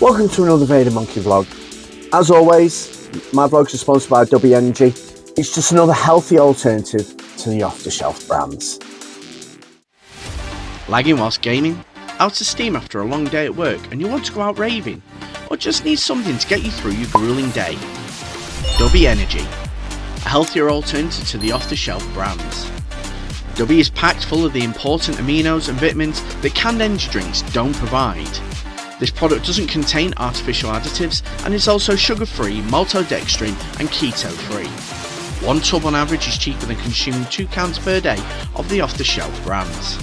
Welcome to another VaderMonkey vlog. As always, my vlogs are sponsored by dubbyenergy. It's just another healthy alternative to the off-the-shelf brands. Lagging whilst gaming? Out of steam after a long day at work and you want to go out raving? Or just need something to get you through your grueling day? dubbyenergy, a healthier alternative to the off-the-shelf brands. Dubby is packed full of the important aminos and vitamins that canned energy drinks don't provide. This product doesn't contain artificial additives and is also sugar-free, maltodextrin and keto-free. One tub on average is cheaper than consuming 2 cans per day of the off-the-shelf brands.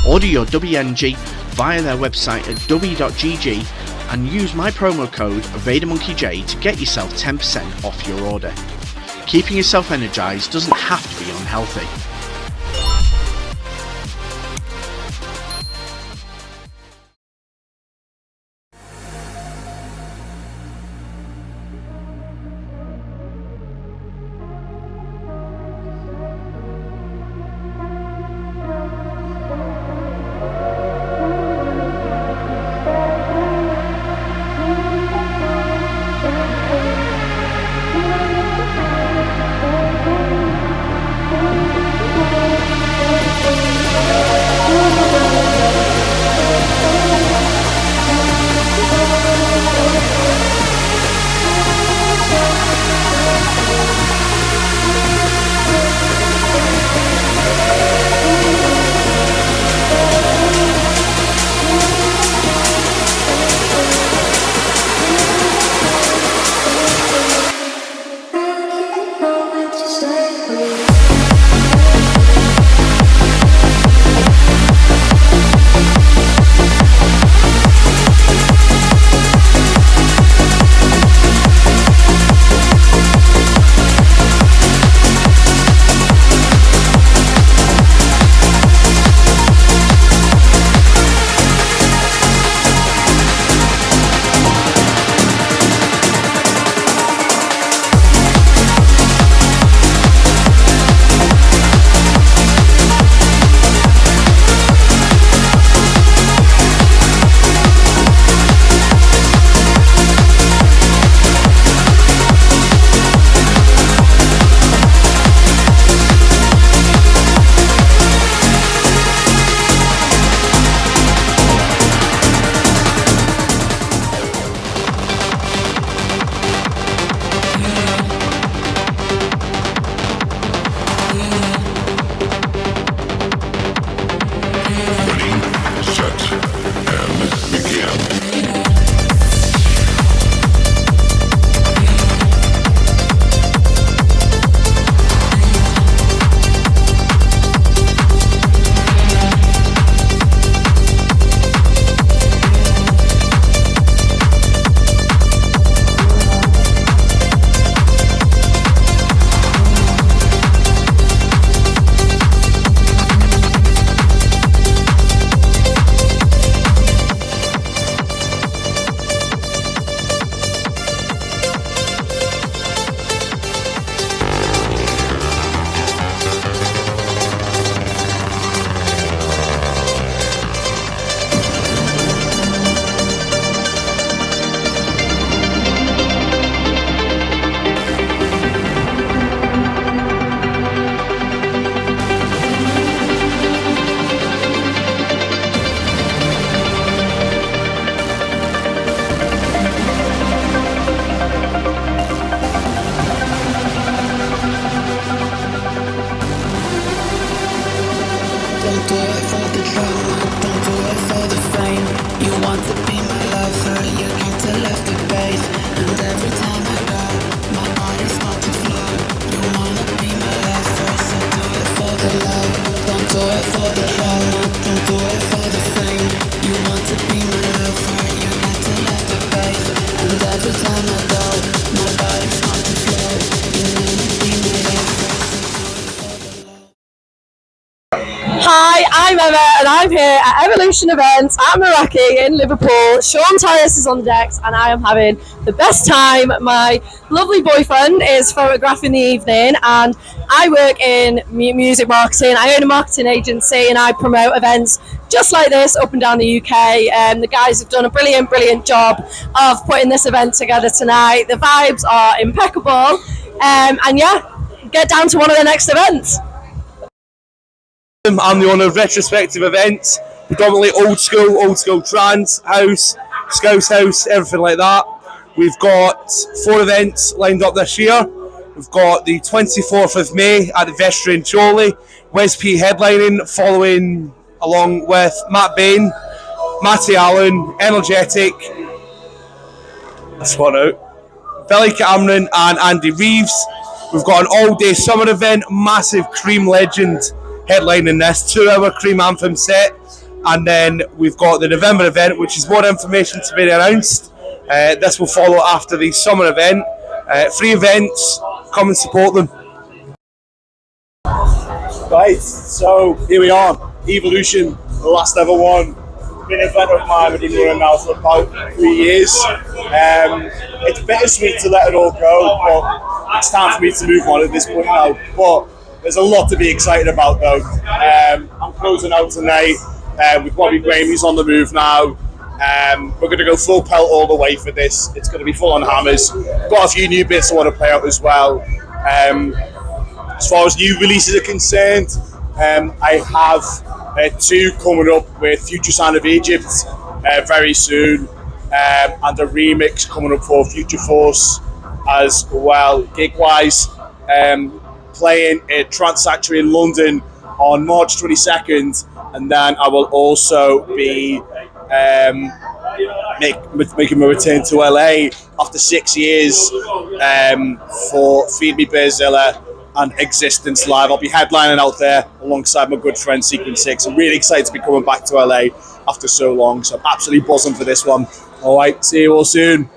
Order your dubbyenergy via their website at dubbye.gg and use my promo code VaderMonkeyJ to get yourself 10% off your order. Keeping yourself energized doesn't have to be unhealthy. Hi, I'm Emma and I'm here at Evolution Events at Meraki in Liverpool. Sean Tyus is on the decks and I am having the best time. My lovely boyfriend is photographing the evening and I work in music marketing. I own a marketing agency and I promote events just like this up and down the UK. The guys have done a brilliant job of putting this event together tonight. The vibes are impeccable, and yeah, get down to one of the next events. I'm the owner of Retrospective Events, predominantly old school trance, house, Scouse house, everything like that. We've got 4 events lined up this year. We've got the 24th of May at the Vestry in Chorley, Wes P headlining, following along with Matt Bain, Matty Allen, Energetic, that's one out, Billy Cameron and Andy Reeves. We've got an all-day summer event, massive Cream legend headlining this 2-hour Cream anthem set, and then we've got the November event, which is more information to be announced. This will follow after the summer event. 3 events, come and support them. Right, so here we are, Evolution, the last ever one. Been an event of mine, I've been running now for about 3 years. It's bittersweet to let it all go, but it's time for me to move on at this point now. But there's a lot to be excited about though. I'm closing out tonight with Bobby Graham, he's on the move now. We're going to go full pelt all the way for this. It's going to be full on hammers. Got a few new bits I want to play out as well. As far as new releases are concerned, I have 2 coming up with Future Sound of Egypt very soon, and a remix coming up for Future Force as well. Gig-wise, playing at Trance Sanctuary in London on March 22nd, and then I will also be making my return to LA after 6 years for Feed Me Bearzilla and Existence Live. I'll be headlining out there alongside my good friend Sequence 6. I'm really excited to be coming back to LA after so long, so I'm absolutely buzzing for this one. All right, see you all soon.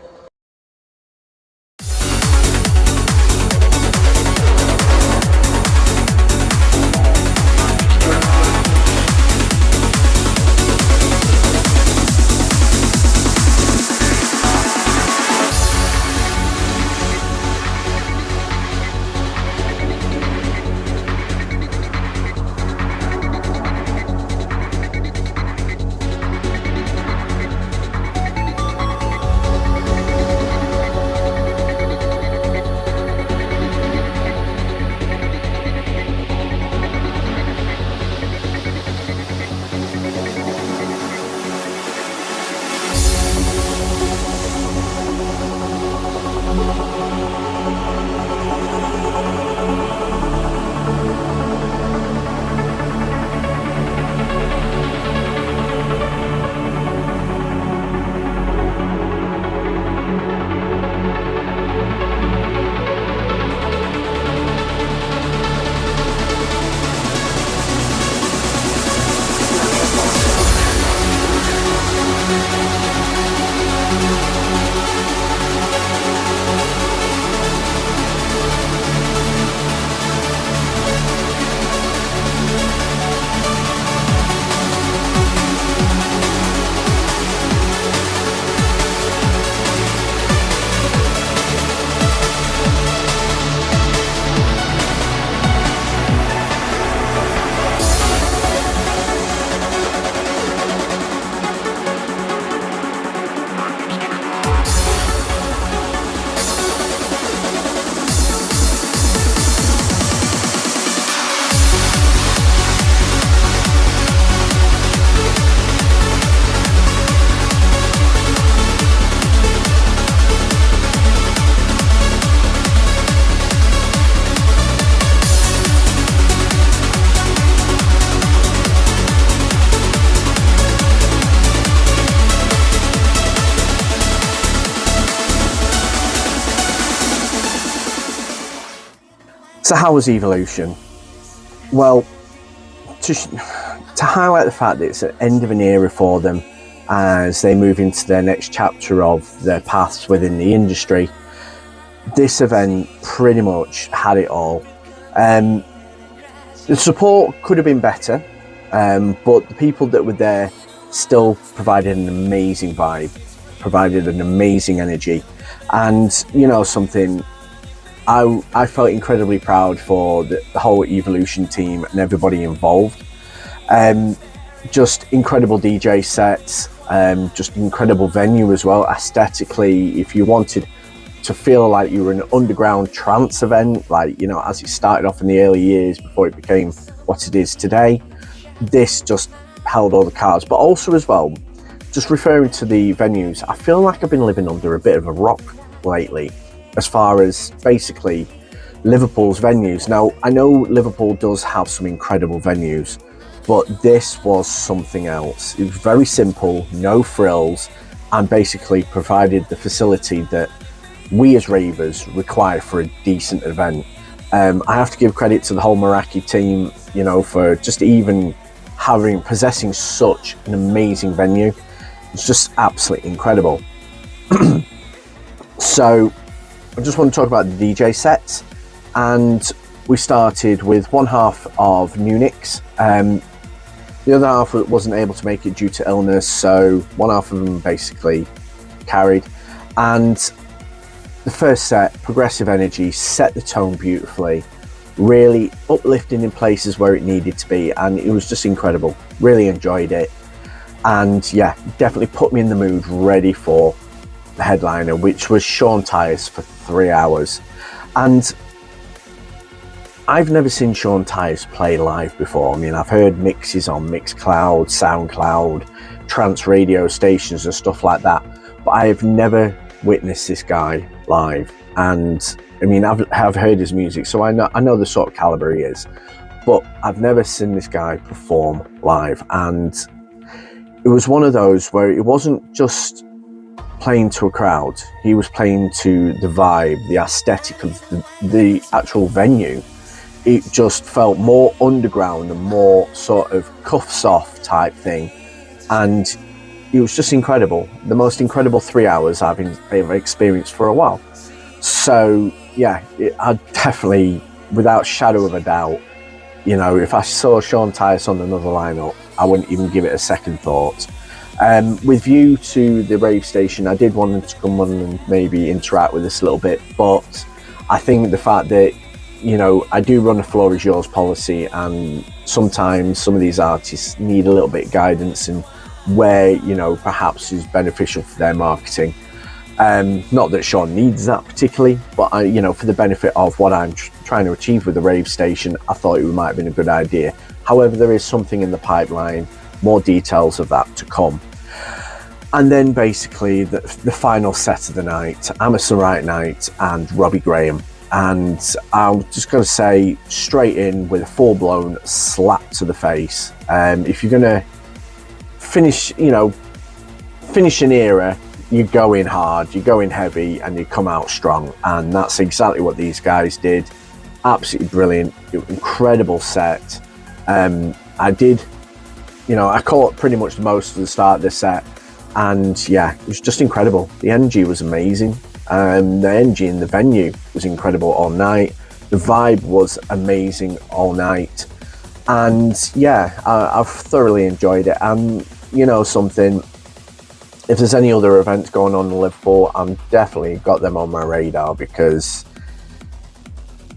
So how was Evolution? Well, to highlight the fact that it's the end of an era for them as they move into their next chapter of their paths within the industry, this event pretty much had it all. The support could have been better, but the people that were there still provided an amazing vibe, provided an amazing energy, and you know something, I felt incredibly proud for the whole Evolution team and everybody involved. just incredible DJ sets, just incredible venue as well. Aesthetically, if you wanted to feel like you were an underground trance event, like, you know, as it started off in the early years before it became what it is today, this just held all the cards. But also as well, just referring to the venues, I feel like I've been living under a bit of a rock lately as far as basically Liverpool's venues. Now, I know Liverpool does have some incredible venues, but this was something else. It was very simple, no frills, and basically provided the facility that we as ravers require for a decent event. I have to give credit to the whole Meraki team, you know, for just even possessing such an amazing venue. It's just absolutely incredible. So I just want to talk about the DJ sets, and we started with one half of Munich. The other half wasn't able to make it due to illness, so one half of them basically carried. And the first set, Progressive Energy, set the tone beautifully, really uplifting in places where it needed to be, and it was just incredible. Really enjoyed it, and yeah, definitely put me in the mood ready for the headliner, which was Sean Tyas for 3 hours. And I've never seen Sean Tyas play live before. I mean, I've heard mixes on Mixcloud, SoundCloud, Trance radio stations and stuff like that, but I have never witnessed this guy live. And I mean, I've heard his music, so I know the sort of caliber he is, but I've never seen this guy perform live. And it was one of those where it wasn't just playing to a crowd, he was playing to the vibe, the aesthetic of the actual venue. It just felt more underground and more sort of cuffs off type thing, and it was just incredible. The most incredible 3 hours I've ever experienced for a while. So yeah, I definitely, without shadow of a doubt, you know, if I saw Sean Tyas on another lineup, I wouldn't even give it a second thought. With view to the Rave Station, I did want them to come on and maybe interact with us a little bit, but I think the fact that, you know, I do run a floor is yours policy, and sometimes some of these artists need a little bit of guidance in where, you know, perhaps is beneficial for their marketing. Not that Sean needs that particularly, but I, you know, for the benefit of what I'm trying to achieve with the Rave Station, I thought it might have been a good idea. However, there is something in the pipeline, more details of that to come. And then basically the final set of the night, Amazon Wright Night and Robbie Graham. And I'm just going to say straight in with a full-blown slap to the face. If you're going to finish an era, you go in hard, you go in heavy, and you come out strong. And that's exactly what these guys did. Absolutely brilliant, incredible set. I caught pretty much most of the start of the set, and yeah, it was just incredible. The energy was amazing. The energy in the venue was incredible all night. The vibe was amazing all night, and yeah, I've thoroughly enjoyed it. And you know something, if there's any other events going on in Liverpool, I'm definitely got them on my radar, because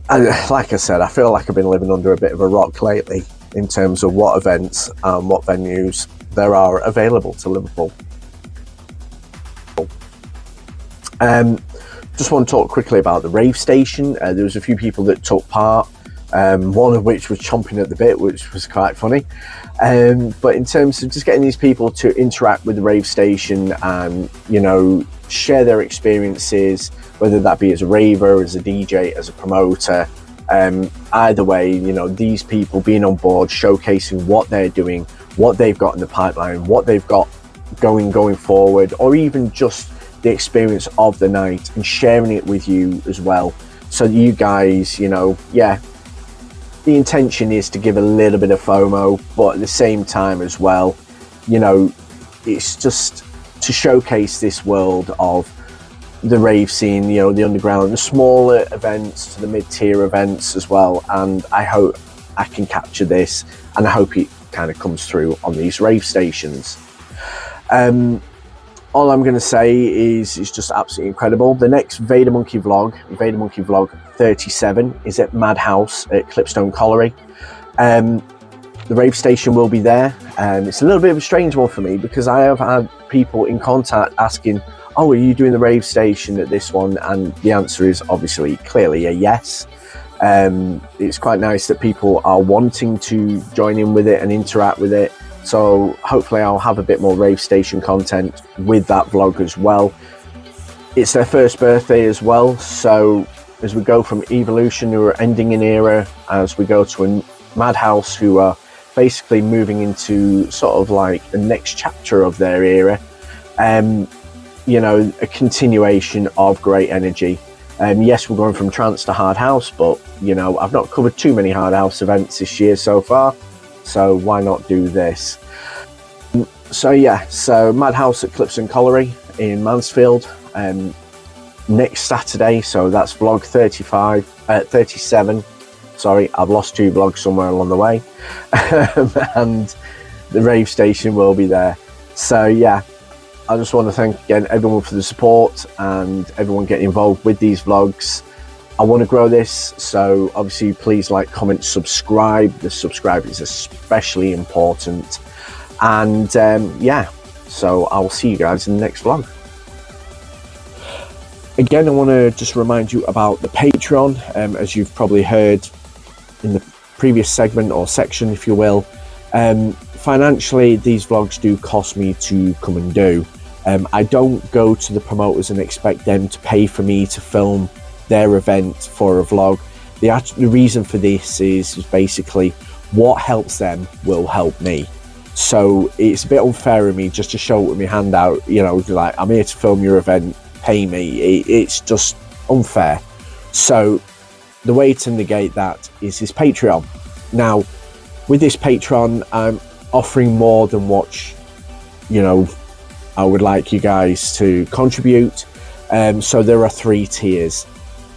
like I said, I feel like I've been living under a bit of a rock lately in terms of what events and what venues there are available to Liverpool. Just want to talk quickly about the Rave Station. There was a few people that took part, one of which was chomping at the bit, which was quite funny. But in terms of just getting these people to interact with the Rave Station and, you know, share their experiences, whether that be as a raver, as a DJ, as a promoter, either way, you know, these people being on board, showcasing what they're doing, what they've got in the pipeline, what they've got going forward, or even just the experience of the night and sharing it with you as well, so that you guys, you know, yeah, the intention is to give a little bit of FOMO, but at the same time as well, you know, it's just to showcase this world of the rave scene, you know, the underground, the smaller events to the mid-tier events as well. And I hope I can capture this, and I hope it kind of comes through on these rave stations. All I'm going to say is it's just absolutely incredible. The next VaderMonkey vlog 37, is at Madhouse at Clipstone Colliery. The the Rave Station will be there. It's a little bit of a strange one for me because I have had people in contact asking, oh, are you doing the Rave Station at this one? And the answer is obviously clearly a yes. It's quite nice that people are wanting to join in with it and interact with it. So hopefully I'll have a bit more Rave Station content with that vlog as well. It's their first birthday as well. So as we go from Evolution, who are ending an era, as we go to a Madhouse, who are basically moving into sort of like the next chapter of their era, you know, a continuation of great energy. Yes, we're going from trance to hard house, but you know, I've not covered too many hard house events this year so far, so why not do this? So yeah, so Madhouse at Clips and Colliery in Mansfield next Saturday, so that's vlog 37. Sorry, I've lost 2 vlogs somewhere along the way. And the Rave Station will be there. So yeah, I just want to thank again everyone for the support and everyone getting involved with these vlogs. I want to grow this, so obviously please like, comment, subscribe. The subscribe is especially important. And yeah, so I'll see you guys in the next vlog. Again, I want to just remind you about the Patreon. As you've probably heard in the previous segment or section, if you will, financially these vlogs do cost me to come and do. I don't go to the promoters and expect them to pay for me to film their event for a vlog. The reason for this is basically what helps them will help me. So it's a bit unfair of me just to show it with my hand out, you know, like, I'm here to film your event, pay me. It's just unfair. So the way to negate that is this Patreon. Now, with this Patreon, I'm offering more than what, you know, I would like you guys to contribute. So there are 3 tiers.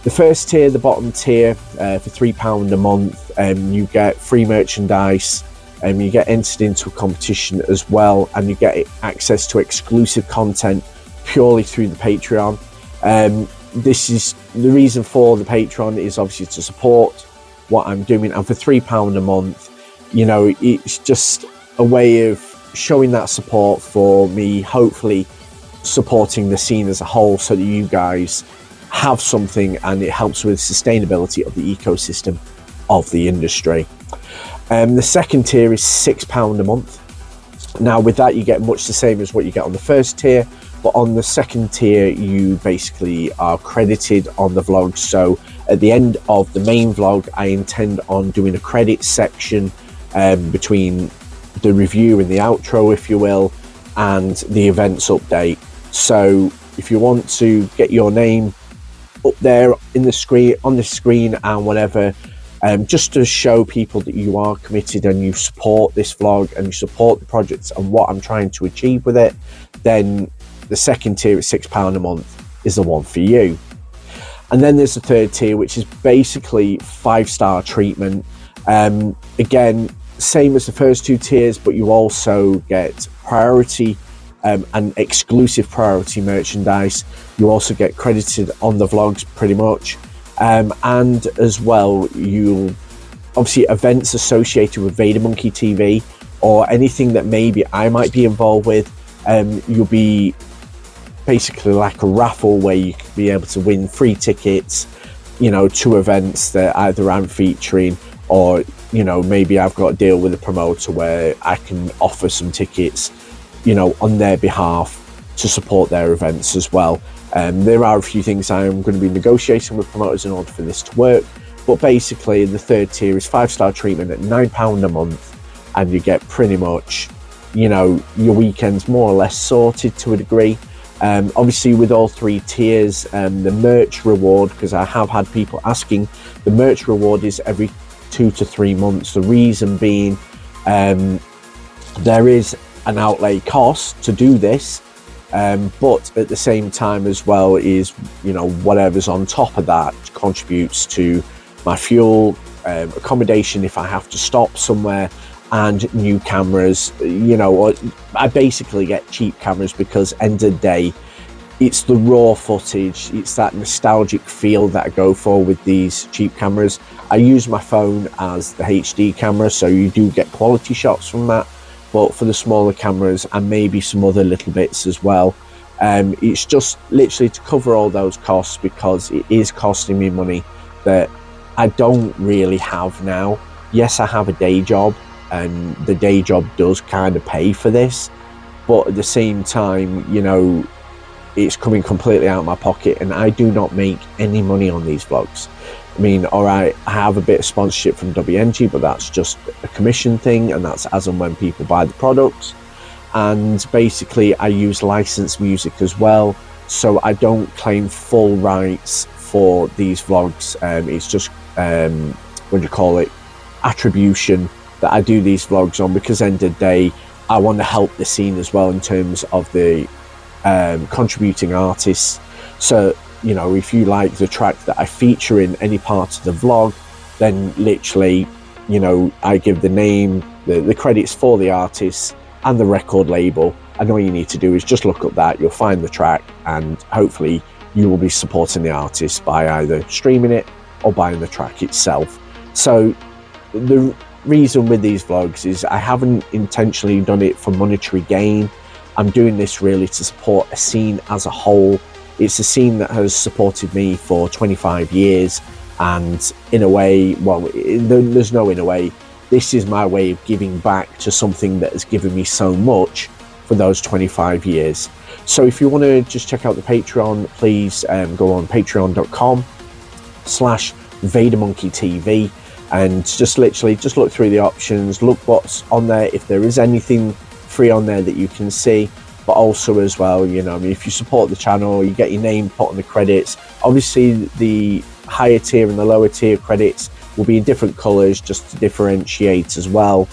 The first tier, the bottom tier, for £3 a month, you get free merchandise, and you get entered into a competition as well, and you get access to exclusive content purely through the Patreon. This is the reason for the Patreon, is obviously to support what I'm doing, and for £3 a month, you know, it's just a way of showing that support for me, hopefully supporting the scene as a whole, so that you guys have something and it helps with sustainability of the ecosystem of the industry. The second tier is £6 a month. Now with that you get much the same as what you get on the first tier, but on the second tier you basically are credited on the vlog. So at the end of the main vlog, I intend on doing a credit section between the review and the outro, if you will, and the events update. So if you want to get your name up there in the screen, on the screen and whatever, just to show people that you are committed and you support this vlog and you support the projects and what I'm trying to achieve with it, then the second tier at £6 a month is the one for you. And then there's the third tier, which is basically 5-star treatment. Again, same as the first 2 tiers, but you also get priority and exclusive priority merchandise. You also get credited on the vlogs pretty much, and as well, you'll obviously events associated with VaderMonkey TV or anything that maybe I might be involved with. You'll be basically like a raffle where you could be able to win free tickets, you know, to events that either I'm featuring, or you know, maybe I've got a deal with a promoter where I can offer some tickets, you know, on their behalf to support their events as well. There are a few things I'm going to be negotiating with promoters in order for this to work, but basically the third tier is 5-star treatment at £9 a month, and you get pretty much, you know, your weekends more or less sorted to a degree. Obviously with all 3 tiers, the merch reward, because I have had people asking, the merch reward is every 2 to 3 months. The reason being, there is an outlay cost to do this, but at the same time as well is, you know, whatever's on top of that contributes to my fuel, accommodation if I have to stop somewhere, and new cameras. You know, I basically get cheap cameras because end of the day, it's the raw footage, it's that nostalgic feel that I go for with these cheap cameras. I use my phone as the HD camera, so you do get quality shots from that, but for the smaller cameras and maybe some other little bits as well, it's just literally to cover all those costs, because it is costing me money that I don't really have now. Yes, I have a day job, and the day job does kind of pay for this, but at the same time, you know, it's coming completely out of my pocket, and I do not make any money on these vlogs. I mean, all right, I have a bit of sponsorship from dubbyenergy, but that's just a commission thing, and that's as and when people buy the products. And basically I use licensed music as well, so I don't claim full rights for these vlogs. It's just what do you call it, attribution that I do these vlogs on, because end of the day I want to help the scene as well in terms of the contributing artists. So, you know, if you like the track that I feature in any part of the vlog, then literally, you know, I give the name, the credits for the artists and the record label, and all you need to do is just look up that, you'll find the track, and hopefully you will be supporting the artist by either streaming it or buying the track itself. So the reason with these vlogs is I haven't intentionally done it for monetary gain. I'm doing this really to support a scene as a whole. It's a scene that has supported me for 25 years, and in a way, well, there's no in a way, this is my way of giving back to something that has given me so much for those 25 years. So if you want to just check out the Patreon, please go on patreon.com/VaderMonkey and just literally just look through the options, look what's on there, if there is anything free on there that you can see. But also as well, you know, I mean, if you support the channel, you get your name put on the credits. Obviously the higher tier and the lower tier credits will be in different colors just to differentiate as well,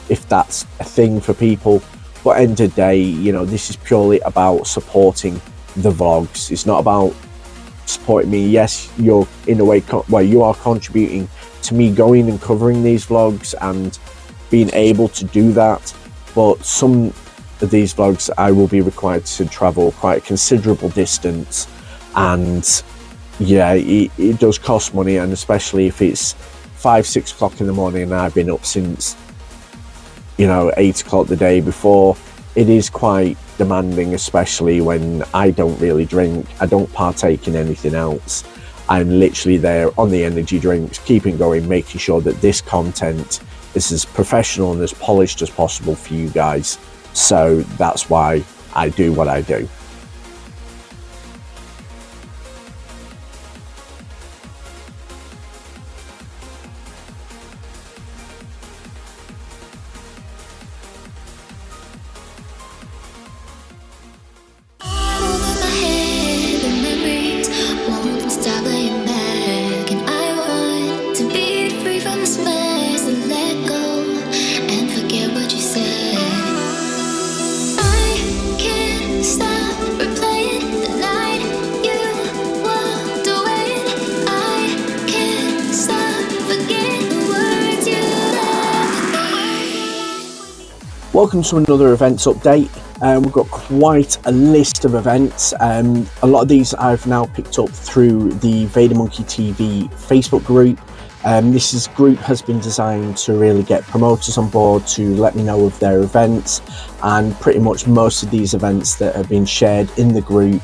if that's a thing for people. But end of the day, you know, this is purely about supporting the vlogs. It's not about supporting me. Yes, you're in a way, well, you are contributing to me going and covering these vlogs and being able to do that, but some of these vlogs I will be required to travel quite a considerable distance, and yeah, it does cost money, and especially if it's 5-6 o'clock in the morning and I've been up since, you know, 8 o'clock the day before. It is quite demanding, especially when I don't really drink, I don't partake in anything else. I'm literally there on the energy drinks, keeping going, making sure that this content is as professional and as polished as possible for you guys. So that's why I do what I do. Welcome to another events update. We've got quite a list of events. A lot of these I've now picked up through the VaderMonkey TV Facebook group. This group has been designed to really get promoters on board to let me know of their events, and pretty much most of these events that have been shared in the group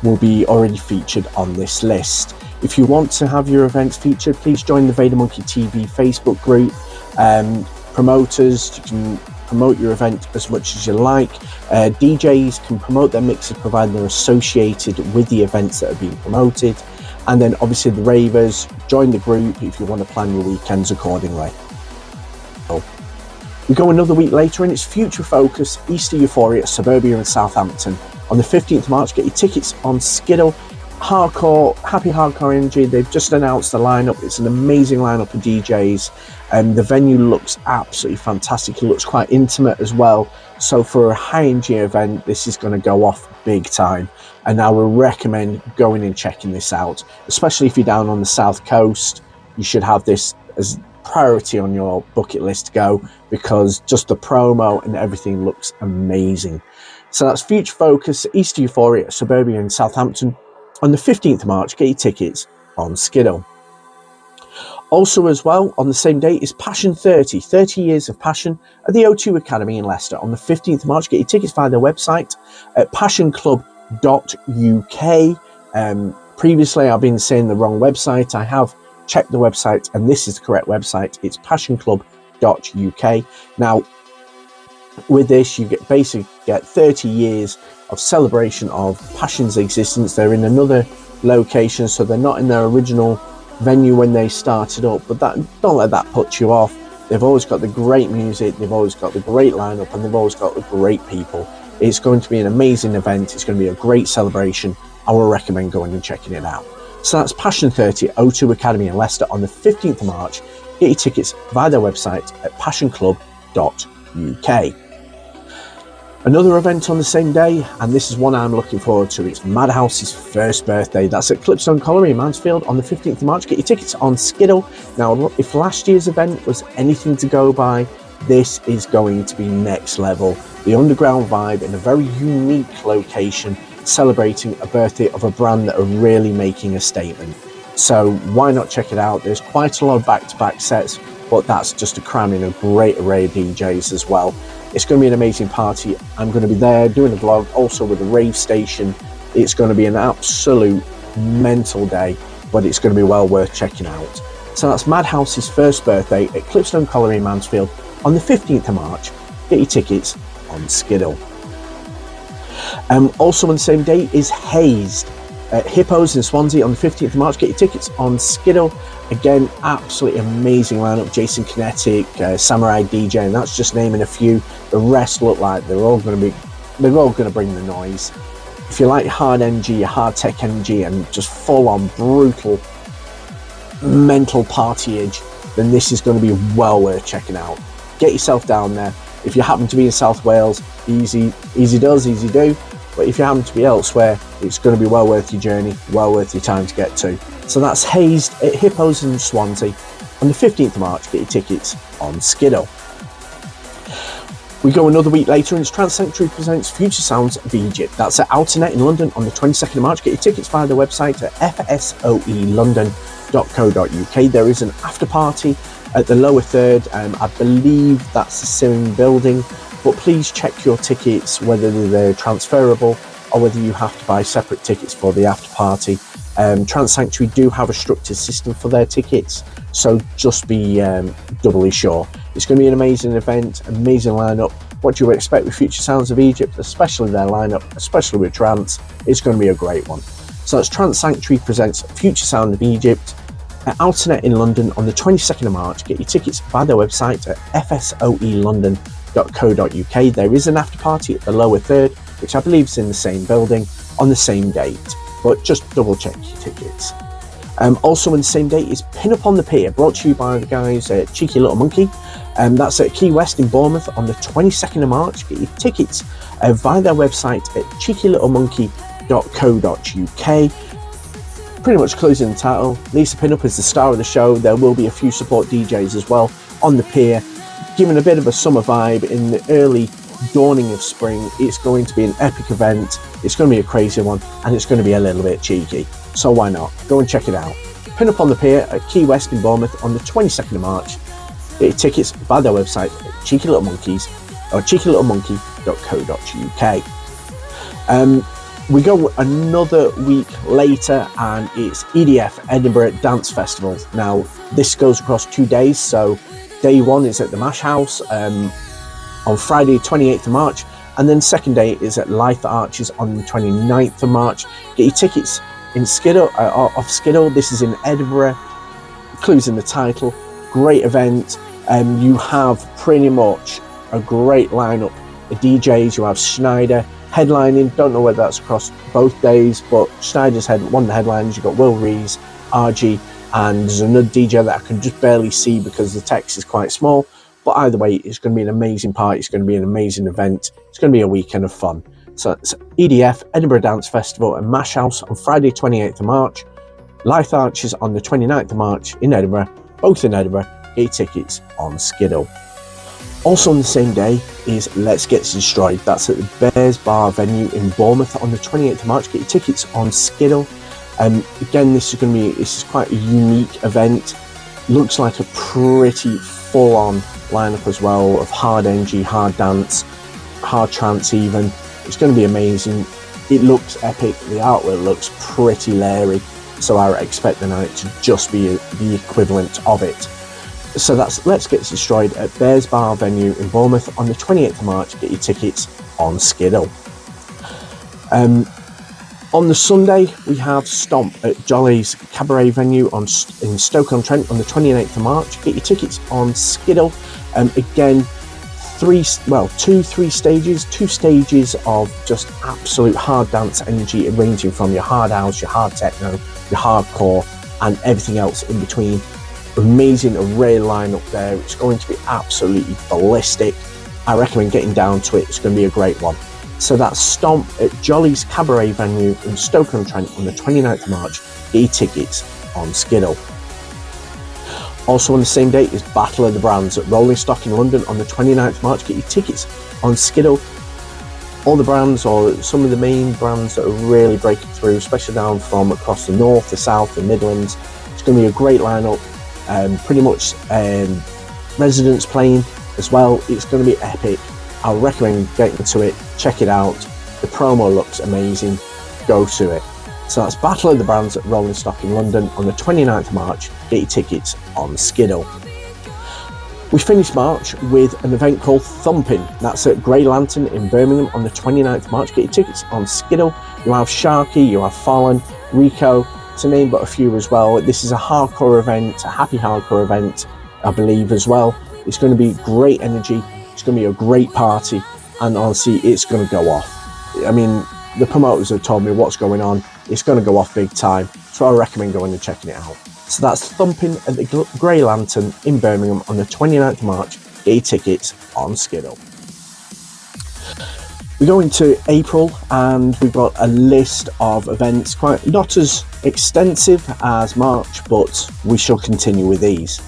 will be already featured on this list. If you want to have your events featured, please join the VaderMonkey TV Facebook group. Promoters, you can promote your event as much as you like. DJs can promote their mixes provided they're associated with the events that are being promoted. And then obviously the ravers, join the group if you want to plan your weekends accordingly. We go another week later and it's Future Focus Easter Euphoria at Suburbia in Southampton. On the 15th of March, get your tickets on Skiddle. Hardcore, Happy Hardcore Energy, they've just announced the lineup. It's an amazing lineup of DJs. The venue looks absolutely fantastic. It looks quite intimate as well. So for a high energy event, this is going to go off big time. And I would recommend going and checking this out, especially if you're down on the south coast. You should have this as priority on your bucket list to go, because just the promo and everything looks amazing. So that's Future Focus, East Euphoria, Suburbia in Southampton on the 15th of March. Get your tickets on Skiddle. Also as well, on the same day is Passion 30 Years of Passion at the O2 Academy in Leicester on the 15th of March. Get your tickets via their website at passionclub.uk. Previously, I've been saying the wrong website. I have checked the website, and this is the correct website. It's passionclub.uk. Now, with this, you basically get 30 years of celebration of Passion's existence. They're in another location, so they're not in their original venue when they started up, but don't let that put you off. They've always got the great music, they've always got the great lineup, and they've always got the great people. It's going to be an amazing event. It's going to be a great celebration. I will recommend going and checking it out. So that's Passion 30 O2 Academy in Leicester on the 15th of March. Get your tickets via their website at passionclub.uk. Another event on the same day, and this is one I'm looking forward to. It's Madhouse's first birthday. That's at Clipstone Colliery in Mansfield on the 15th of March. Get your tickets on Skiddle. Now, if last year's event was anything to go by, this is going to be next level. The underground vibe in a very unique location, celebrating a birthday of a brand that are really making a statement. So why not check it out? There's quite a lot of back-to-back sets, but that's just a cramming a great array of DJs as well. It's going to be an amazing party. I'm going to be there doing a vlog, also with the Rave Station. It's going to be an absolute mental day, but it's going to be well worth checking out. So that's Madhouse's first birthday at Clipstone Colliery in Mansfield on the 15th of March. Get your tickets on Skiddle. Also on the same day is Hazed at Hippos in Swansea on the 15th of March. Get your tickets on Skiddle. Again, absolutely amazing lineup. Jason Kinetic, Samurai DJ, and that's just naming a few. The rest look like they're all going to bring the noise. If you like hard energy, hard tech energy, and just full on brutal mental partyage, then this is going to be well worth checking out. Get yourself down there. If you happen to be in South Wales, easy does, easy do. But if you happen to be elsewhere, it's going to be well worth your journey, well worth your time to get to. So that's Hazed at Hippos in Swansea on the 15th of March. Get your tickets on Skiddle. We go another week later and it's Trance Sanctuary presents Future Sounds of Egypt. That's at Outernet in London on the 22nd of March. Get your tickets via the website at fsoelondon.co.uk. There is an after party at the lower third. I believe that's the Siring building, but please check your tickets, whether they're transferable or whether you have to buy separate tickets for the after party. Trance Sanctuary do have a structured system for their tickets, so just be doubly sure. It's going to be an amazing event, amazing lineup. What you would expect with Future Sounds of Egypt, especially their lineup, especially with Trance, it's going to be a great one. So that's Trance Sanctuary presents Future Sound of Egypt at Outernet in London on the 22nd of March. Get your tickets via their website at fsoelondon.co.uk. There is an after party at the lower third, which I believe is in the same building on the same date, but just double check your tickets. Also on the same date is Pin Up on the Pier, brought to you by the guys at Cheeky Little Monkey. That's at Key West in Bournemouth on the 22nd of March. Get your tickets via their website at cheekylittle.monkey.co.uk. Pretty much closing the title, Lisa Pin Up is the star of the show. There will be a few support DJs as well on the pier, giving a bit of a summer vibe in the early dawning of spring. It's going to be an epic event. It's going to be a crazy one, and it's going to be a little bit cheeky. So why not? Go and check it out. Pin Up on the Pier at Key West in Bournemouth on the 22nd of March. Get your tickets via their website at Cheeky Little Monkeys or cheekylittle.monkey.co.uk. We go another week later and it's EDF Edinburgh Dance Festival. Now, this goes across 2 days. So day one is at the Mash House on Friday 28th of March, and then second day is at Lithe Arches on the 29th of March. Get your tickets in Skiddle, off Skiddle. This is in Edinburgh. Clues in the title. Great event. You have pretty much a great lineup of DJs. You have Schneider headlining. Don't know whether that's across both days, but Schneider's one of the headliners. You've got Will Rees, RG, and there's another DJ that I can just barely see because the text is quite small. But either way, it's going to be an amazing party. It's going to be an amazing event. It's going to be a weekend of fun. So it's EDF, Edinburgh Dance Festival and Mash House on Friday 28th of March. Lithe Arches on the 29th of March in Edinburgh, both in Edinburgh. Get your tickets on Skiddle. Also on the same day is Let's Get Destroyed. That's at the Bears Bar venue in Bournemouth on the 28th of March. Get your tickets on Skiddle. Again, this is quite a unique event. Looks like a pretty full-on lineup as well of hard energy, hard dance, hard trance even. It's going to be amazing. It looks epic. The artwork looks pretty leery, so I expect the night to just be the equivalent of it. So that's Let's Get Destroyed at Bears Bar venue in Bournemouth on the 28th of March. Get your tickets on Skiddle. On the Sunday, we have Stomp at Jolly's Cabaret venue in Stoke-on-Trent on the 29th of March. Get your tickets on Skiddle. Again, two stages of just absolute hard dance energy, ranging from your hard house, your hard techno, your hardcore, and everything else in between. Amazing array lineup there. It's going to be absolutely ballistic. I recommend getting down to it. It's going to be a great one. So that's Stomp at Jolly's Cabaret venue in Stoke-on-Trent on the 29th of March. Get your tickets on Skiddle. Also on the same day is Battle of the Brands at Rolling Stock in London on the 29th of March. Get your tickets on Skiddle. All the brands, or some of the main brands that are really breaking through, especially down from across the north, the south, the Midlands. It's going to be a great lineup. Pretty much residents playing as well. It's going to be epic. I'll recommend getting to it. Check it out. The promo looks amazing. Go to it. So that's Battle of the Brands at Rolling Stock in London on the 29th of March. Get your tickets on Skiddle. We finish March with an event called Thumping. That's at Grey Lantern in Birmingham on the 29th of March. Get your tickets on Skiddle. You have Sharky, you have Fallen, Rico, to name but a few as well. This is a hardcore event, a happy hardcore event, I believe, as well. It's going to be great energy. It's going to be a great party, and honestly, it's going to go off. I mean, the promoters have told me what's going on. It's going to go off big time, so I recommend going and checking it out. So that's Thumping at the Grey Lantern in Birmingham on the 29th of March. Get your tickets on Skiddle. We go into April, and we've got a list of events, quite not as extensive as March, but we shall continue with these.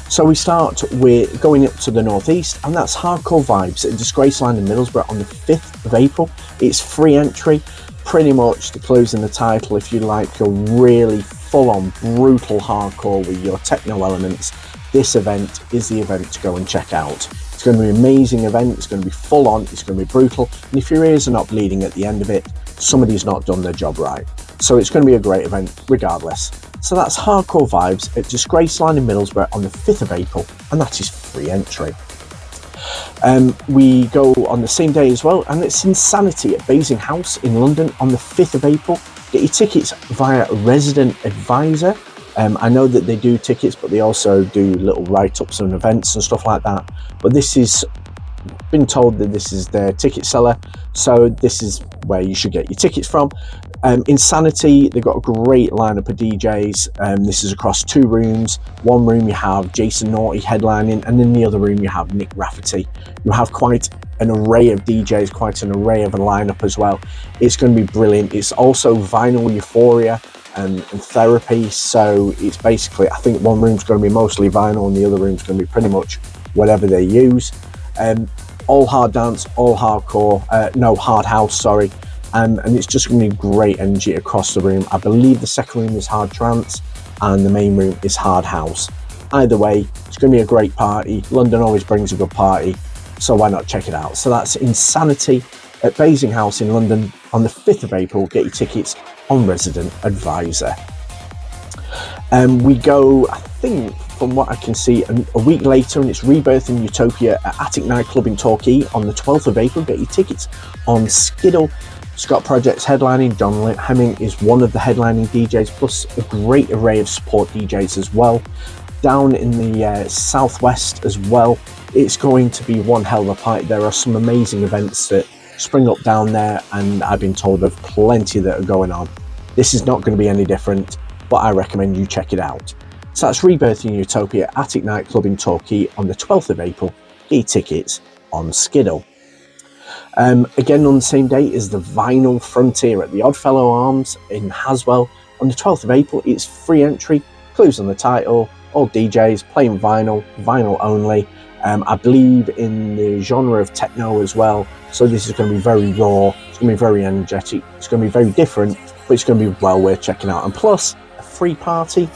So we start with going up to the northeast, and that's Hardcore Vibes at Disgraceland in Middlesbrough on the 5th of April. It's free entry, pretty much the clues in the title. If you like your really full-on brutal hardcore with your techno elements, this event is the event to go and check out. It's going to be an amazing event. It's going to be full-on. It's going to be brutal. And if your ears are not bleeding at the end of it, somebody's not done their job right. So it's going to be a great event regardless. So that's Hardcore Vibes at Disgraceland in Middlesbrough on the 5th of April, and that is free entry. We go on the same day as well, and it's Insanity at Basing House in London on the 5th of April. Get your tickets via Resident Advisor. I know that they do tickets, but they also do little write-ups and events and stuff like that. But this is been told that this is their ticket seller, so this is where you should get your tickets from. Insanity, they've got a great lineup of DJs. This is across two rooms. One room you have Jason Naughty headlining, and in the other room you have Nick Rafferty. You have quite an array of DJs, quite an array of a lineup as well. It's going to be brilliant. It's also vinyl euphoria and therapy, so it's basically, I think one room's going to be mostly vinyl and the other room's going to be pretty much whatever they use. All hard dance, all hardcore, hard house, sorry. And it's just going to be great energy across the room. I believe the second room is hard trance and the main room is hard house. Either way, it's going to be a great party. London always brings a good party, so why not check it out? So that's Insanity at Basing House in London on the 5th of April. Get your tickets on Resident Advisor. We go, I think, from what I can see, a week later, and it's Rebirth in Utopia at Attic Nightclub in Torquay on the 12th of April. Get your tickets on Skiddle. Scott Project's headlining. John Hemming is one of the headlining DJs, plus a great array of support DJs as well. Down in the southwest as well, it's going to be one hell of a party. There are some amazing events that spring up down there, and I've been told of plenty that are going on. This is not going to be any different, but I recommend you check it out. So that's Rebirth in Utopia, Attic Nightclub in Torquay on the 12th of April. Get your tickets on Skiddle. Again on the same day is the Vinyl Frontier at the Oddfellow Arms in Haswell on the 12th of April. It's free entry, clues on the title, all DJs playing vinyl only. I believe in the genre of techno as well, so this is going to be very raw, it's going to be very energetic, it's going to be very different, but it's going to be well worth checking out. And plus, a free party,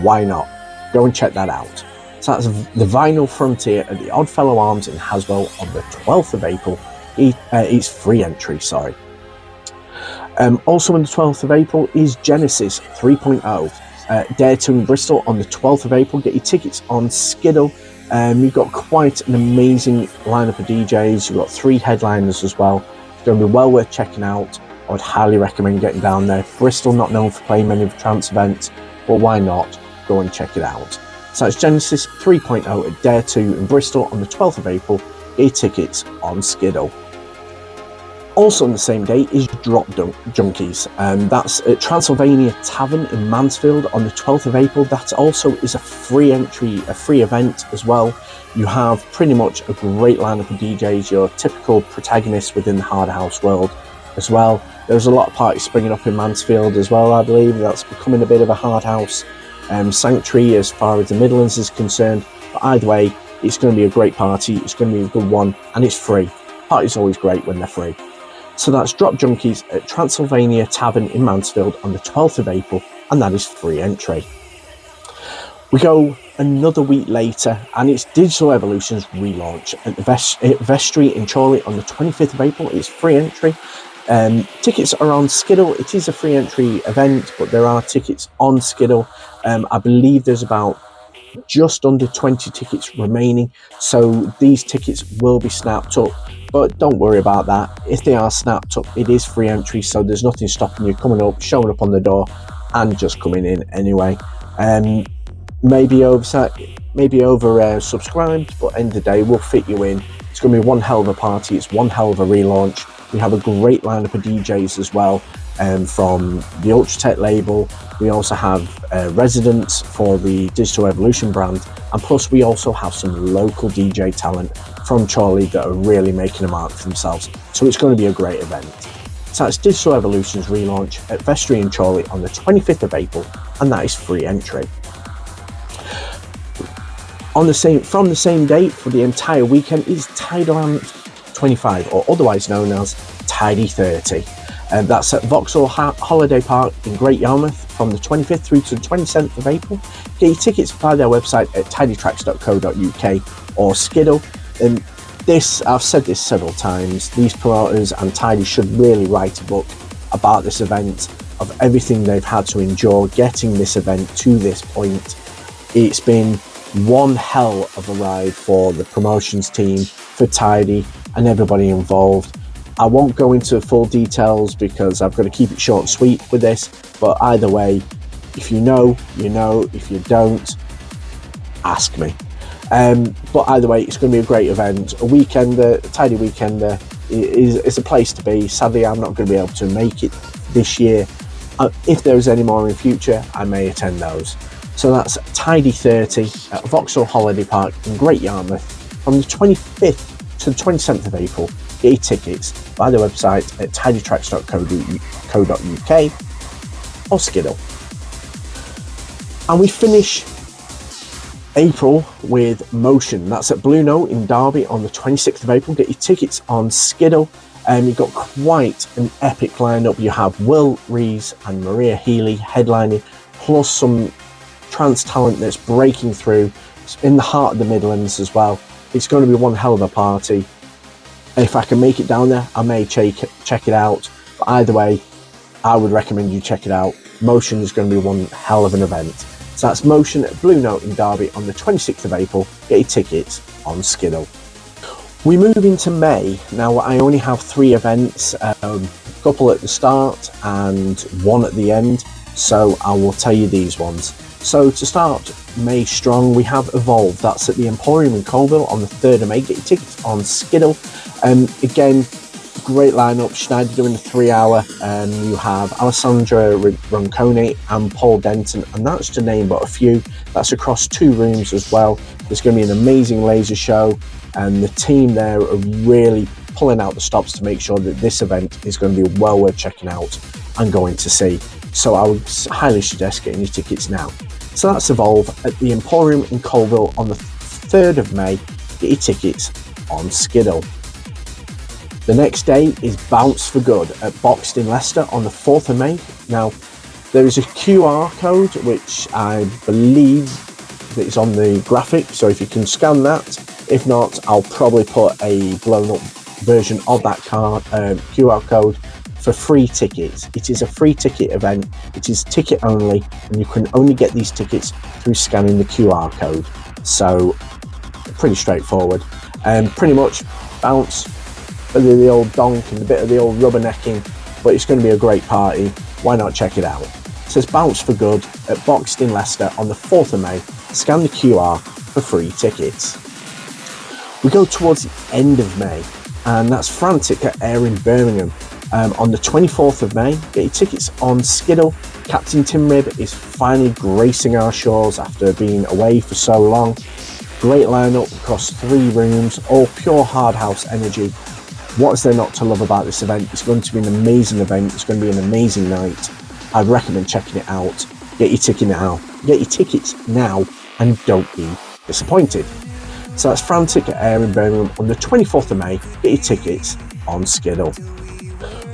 why not? Go and check that out. So that's the Vinyl Frontier at the Oddfellow Arms in Haswell on the 12th of April. It's free entry, sorry. Also on the 12th of April is Genesis 3.0. Dare 2 in Bristol on the 12th of April. Get your tickets on Skiddle. You've got quite an amazing lineup of DJs. You've got 3 headliners as well. It's going to be well worth checking out. I would highly recommend getting down there. Bristol, not known for playing many of the trance events, but why not? Go and check it out. So it's Genesis 3.0 at Dare 2 in Bristol on the 12th of April. Get your tickets on Skiddle. Also on the same day is Drop Junkies, that's at Transylvania Tavern in Mansfield on the 12th of April. That also is a free entry, a free event as well. You have pretty much a great lineup of DJs, your typical protagonists within the hard house world as well. There's a lot of parties springing up in Mansfield as well, I believe. That's becoming a bit of a hard house sanctuary as far as the Midlands is concerned. But either way, it's going to be a great party, it's going to be a good one, and it's free. Party's always great when they're free. So that's Drop Junkies at Transylvania Tavern in Mansfield on the 12th of April, and that is free entry. We go another week later, and it's Digital Evolution's relaunch at the Vestry in Chorley on the 25th of April. It's free entry. Tickets are on Skiddle. It is a free entry event, but there are tickets on Skiddle. I believe there's about just under 20 tickets remaining, so these tickets will be snapped up, but don't worry about that. If they are snapped up, it is free entry, so there's nothing stopping you coming up, showing up on the door, and just coming in anyway. Maybe over subscribed, but end of the day, we'll fit you in. It's going to be one hell of a party. It's one hell of a relaunch. We have a great lineup of DJs as well, from the Ultratech label. We also have residents for the Digital Evolution brand, and plus we also have some local DJ talent from Chorley that are really making a mark for themselves. So it's going to be a great event. So that's Digital Evolution's relaunch at Vestry in Chorley on the 25th of April, and that is free entry. From the same date for the entire weekend is Tideland 25, or otherwise known as Tidy 30. That's at Vauxhall Holiday Park in Great Yarmouth from the 25th through to the 27th of April. Get your tickets via their website at tidytracks.co.uk or Skiddle. And I've said this several times, these promoters and Tidy should really write a book about this event, of everything they've had to endure getting this event to this point. It's been one hell of a ride for the promotions team, for Tidy, and everybody involved. I won't go into full details because I've got to keep it short and sweet with this, but either way, if you know, you know. If you don't, ask me. But either way, it's going to be a great event. A weekender, a Tidy weekender is a place to be. Sadly, I'm not going to be able to make it this year. If there's any more in future, I may attend those. So that's Tidy 30 at Vauxhall Holiday Park in Great Yarmouth from the 25th to the 27th of April. Get your tickets via the website at tidytracks.co.uk or Skiddle. And we finish April with Motion. That's at Blue Note in Derby on the 26th of April. Get your tickets on Skiddle. You've got quite an epic lineup. You have Will Rees and Maria Healy headlining, plus some trance talent that's breaking through in the heart of the Midlands as well. It's going to be one hell of a party. If I can make it down there, I may check it out. But either way, I would recommend you check it out. Motion is going to be one hell of an event. So that's Motion at Blue Note in Derby on the 26th of April. Get your tickets on Skiddle. We move into May. Now, I only have 3 events, a couple at the start and one at the end. So I will tell you these ones. So to start May strong, we have Evolve. That's at the Emporium in Colville on the 3rd of May. Get your tickets on Skiddle. Again, great lineup. Schneider doing the 3-hour. You have Alessandra Roncone and Paul Denton, and that's to name but a few. That's across 2 rooms as well. There's going to be an amazing laser show, and the team there are really pulling out the stops to make sure that this event is going to be well worth checking out and going to see. So I would highly suggest getting your tickets now. So that's Evolve at the Emporium in Colville on the 3rd of May. get your tickets on Skiddle. The next day is Bounce for Good at Boxed in Leicester on the 4th of May. Now, there is a QR code which I believe that is on the graphic, so if you can scan that. If not, I'll probably put a blown up version of that QR code for free tickets. It is a free ticket event. It is ticket only, and you can only get these tickets through scanning the QR code. So pretty straightforward. Pretty much Bounce, a bit of the old donk and a bit of the old rubbernecking, but it's going to be a great party. Why not check it out? It says Bounce for Good at Boxed in Leicester on the 4th of May. Scan the QR for free tickets. We go towards the end of May, and that's Frantic at Air in Birmingham. On the 24th of May, get your tickets on Skiddle. Captain Tim Rib is finally gracing our shores after being away for so long. Great lineup across 3 rooms, all pure hard house energy. What is there not to love about this event? It's going to be an amazing event. It's going to be an amazing night. I'd recommend checking it out. Get your ticket now. Get your tickets now, and don't be disappointed. So that's Frantic at Air in Birmingham on the 24th of May. Get your tickets on Skiddle.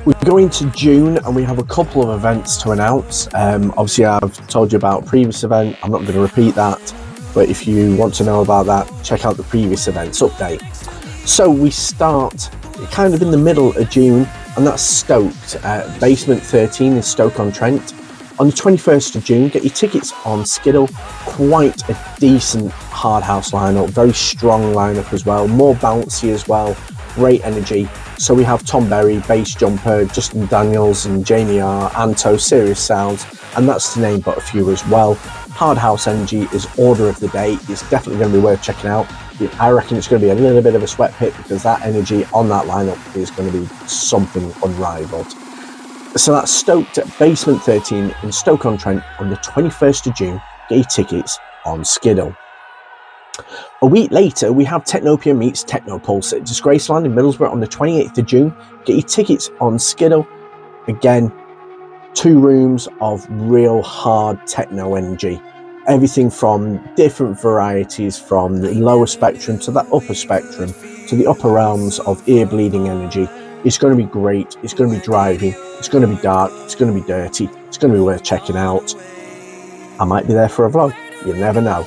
We go into June and we have a couple of events to announce. Obviously, I've told you about a previous event. I'm not going to repeat that, but if you want to know about that, check out the previous events update. So we start kind of in the middle of June, and that's Stoked at Basement 13 in Stoke-on-Trent. On the 21st of June, get your tickets on Skiddle. Quite a decent hard house lineup, very strong lineup as well, more bouncy as well, great energy. So we have Tom Berry, Bass Jumper, Justin Daniels and Jamie R, Anto, Serious Sounds, and that's to name but a few as well. Hard house energy is order of the day. It's definitely going to be worth checking out. I reckon it's going to be a little bit of a sweat pit because that energy on that lineup is going to be something unrivaled. So that's Stoked at Basement 13 in Stoke-on-Trent on the 21st of June. Get your tickets on Skiddle. A week later, we have Technopia meets Technopulse at Disgraceland in Middlesbrough on the 28th of June. Get your tickets on Skiddle. Again, 2 rooms of real hard techno energy. Everything from different varieties, from the lower spectrum to the upper spectrum to the upper realms of ear-bleeding energy. It's going to be great. It's going to be driving. It's going to be dark. It's going to be dirty. It's going to be worth checking out. I might be there for a vlog. You never know.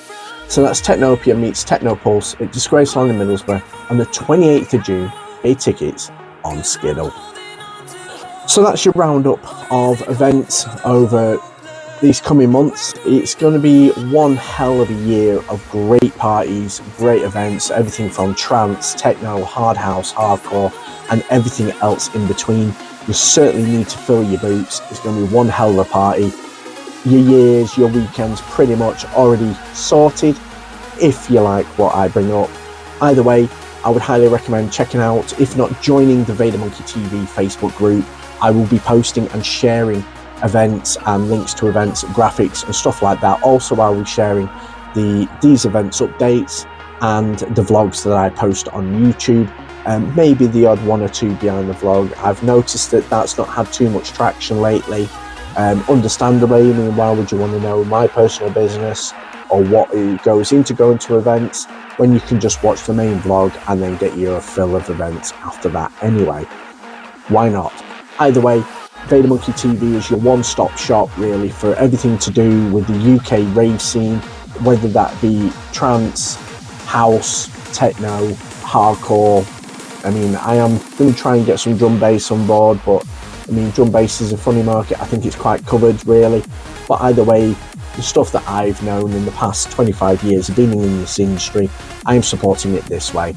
So that's Technopia meets Technopulse at Disgraceland in Middlesbrough on the 28th of June. Get tickets on Skiddle. So that's your roundup of events over these coming months. It's going to be one hell of a year of great parties, great events, everything from trance, techno, hard house, hardcore, and everything else in between. You certainly need to fill your boots. It's going to be one hell of a party. Your years, your weekends pretty much already sorted, if you like what I bring up. Either way, I would highly recommend checking out, if not joining the VaderMonkey TV Facebook group. I will be posting and sharing events and links to events, graphics and stuff like that. Also, I will be sharing these events updates and the vlogs that I post on YouTube, and maybe the odd one or two behind the vlog. I've noticed that that's not had too much traction lately. Understandably, I mean, why would you want to know my personal business or what goes into going to events when you can just watch the main vlog and then get your fill of events after that anyway? Why not? Either way, VaderMonkey TV is your one-stop shop really for everything to do with the UK rave scene, whether that be trance, house, techno, hardcore. I mean, I am going to try and get some drum bass on board, but I mean, drum bass is a funny market. I think it's quite covered really. But either way, the stuff that I've known in the past 25 years of being in this industry, I am supporting it this way.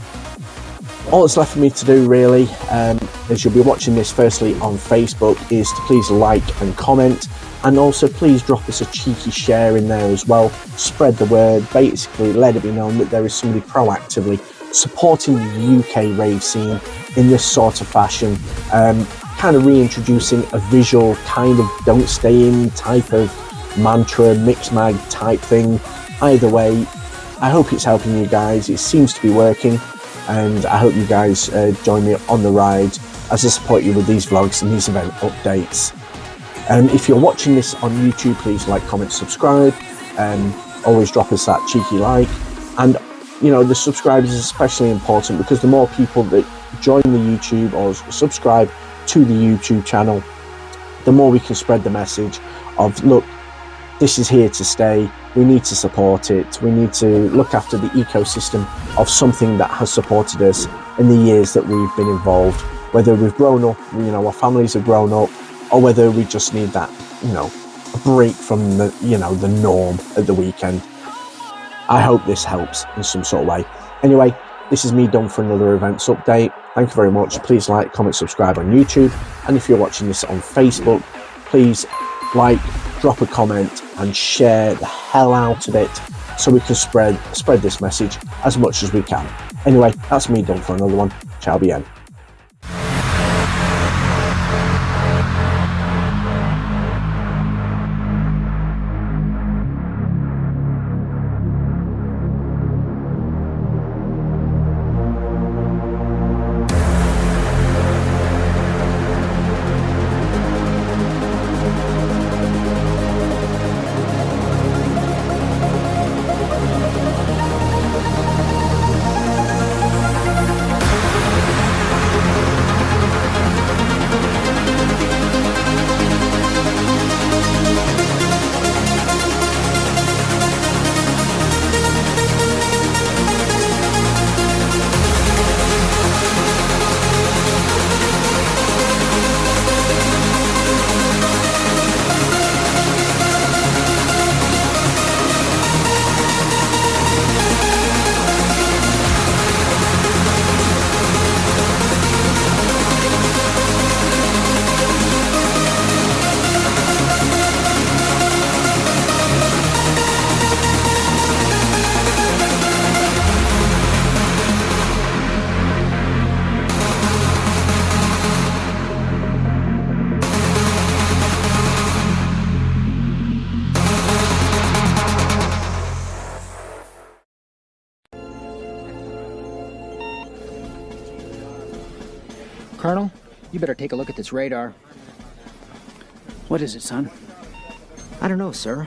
All that's left for me to do really, as you'll be watching this firstly on Facebook, is to please like and comment, and also please drop us a cheeky share in there as well. Spread the word, basically let it be known that there is somebody proactively supporting the UK rave scene in this sort of fashion, kind of reintroducing a visual kind of don't stay in type of mantra, mix mag type thing. Either way, I hope it's helping you guys. It seems to be working, and I hope you guys join me on the ride as I support you with these vlogs and these event updates. If you're watching this on YouTube, please like, comment, subscribe, always drop us that cheeky like, and you know, the subscribers is especially important, because the more people that join the YouTube or subscribe to the YouTube channel, the more we can spread the message of, look, this is here to stay. We need to support it. We need to look after the ecosystem of something that has supported us in the years that we've been involved, whether we've grown up, you know, our families have grown up, or whether we just need that, you know, a break from the, you know, the norm at the weekend. I hope this helps in some sort of way. Anyway, this is me done for another events update. Thank you very much. Please like, comment, subscribe on YouTube. And if you're watching this on Facebook, please like, drop a comment and share the hell out of it, so we can spread this message as much as we can. Anyway, that's me done for another one. Ciao bien. Colonel, you better take a look at this radar. What is it, son? I don't know, sir,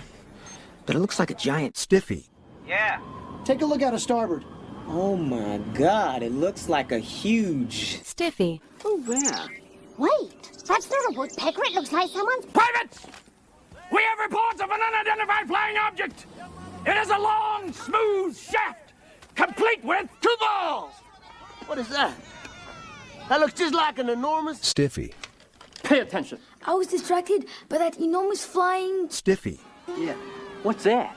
but it looks like a giant Stiffy. Yeah. Take a look out of starboard. Oh my god, it looks like a huge... Stiffy. Oh, where? Wait, that's not a woodpecker. It looks like someone's... Privates! We have reports of an unidentified flying object! It is a long, smooth shaft, complete with 2 balls! What is that? That looks just like an enormous... Stiffy. Pay attention. I was distracted by that enormous flying... Stiffy. Yeah. What's that?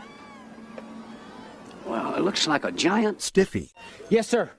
Well, it looks like a giant... Stiffy. Yes, sir.